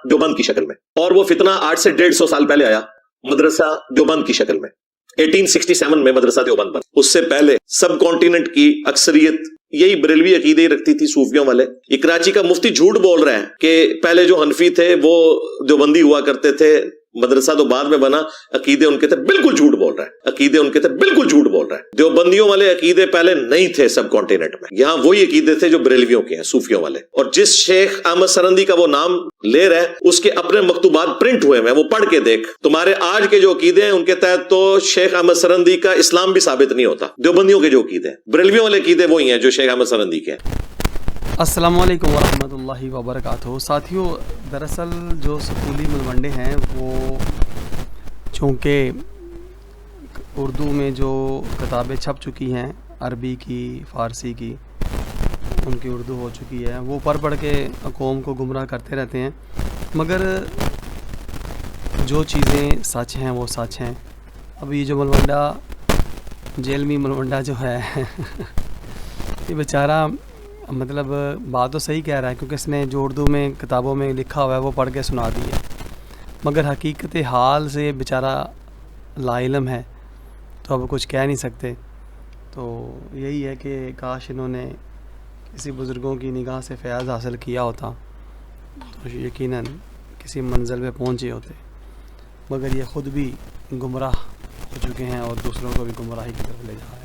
देवबंद की शक्ल में, और वो फितना आज से 150 साल पहले आया मदरसा देवबंद की शक्ल में। 1867 में मदरसा देवबंद बना। उससे पहले सब कॉन्टिनेंट की अक्सरियत यही बरेलवी अकीदे रखती थी, सूफियों वाले। ये कराची का मुफ्ती झूठ बोल रहे हैं कि पहले जो हनफी थे वो देवबंदी हुआ करते थे, मदरसा तो बाद में बना, अकीदे उनके थे। बिल्कुल झूठ बोल रहा है, अकीदे उनके थे, बिल्कुल झूठ बोल रहा है। देवबंदियों वाले अकीदे पहले नहीं थे सब कॉन्टिनेंट में, यहाँ वही अकीदे थे जो बरेलवियों के हैं, सूफियों वाले। और जिस शेख अहमद सरंदी का वो नाम ले रहे हैं, उसके अपने मकतूबात प्रिंट हुए हैं, वो पढ़ के देख। तुम्हारे आज के जो अकीदे हैं उनके तहत तो शेख अहमद सरंदी का इस्लाम भी साबित नहीं होता। देवबंदियों के जो अकीदे हैं, बरेलवियों वाले अकीदे वही हैं जो शेख अहमद सरंदी के हैं। अस्सलामु अलैकुम वरहमतुल्लाहि वबरकातुहू। साथियों, दरअसल जो स्कूली मलवंडे हैं वो चूँकि उर्दू में जो किताबें छप चुकी हैं, अरबी की, फ़ारसी की, उनकी उर्दू हो चुकी है, वो पढ़ के कौम को गुमराह करते रहते हैं। मगर जो चीज़ें सच हैं वो सच हैं। अब ये जो मलवंडा, जेलमी मलवंडा जो है ये बेचारा मतलब बात तो सही कह रहा है, क्योंकि इसने जो उर्दू में किताबों में लिखा हुआ है वो पढ़ के सुना दी है, मगर हकीकत हाल से बेचारा लाइलम है, तो अब कुछ कह नहीं सकते। तो यही है कि काश इन्होंने किसी बुज़ुर्गों की निगाह से फ़ैज़ हासिल किया होता तो यकीनन किसी मंज़िल पे पहुँचे होते, मगर ये ख़ुद भी गुमराह हो चुके हैं और दूसरों को भी गुमराही की तरफ ले जा रहे हैं।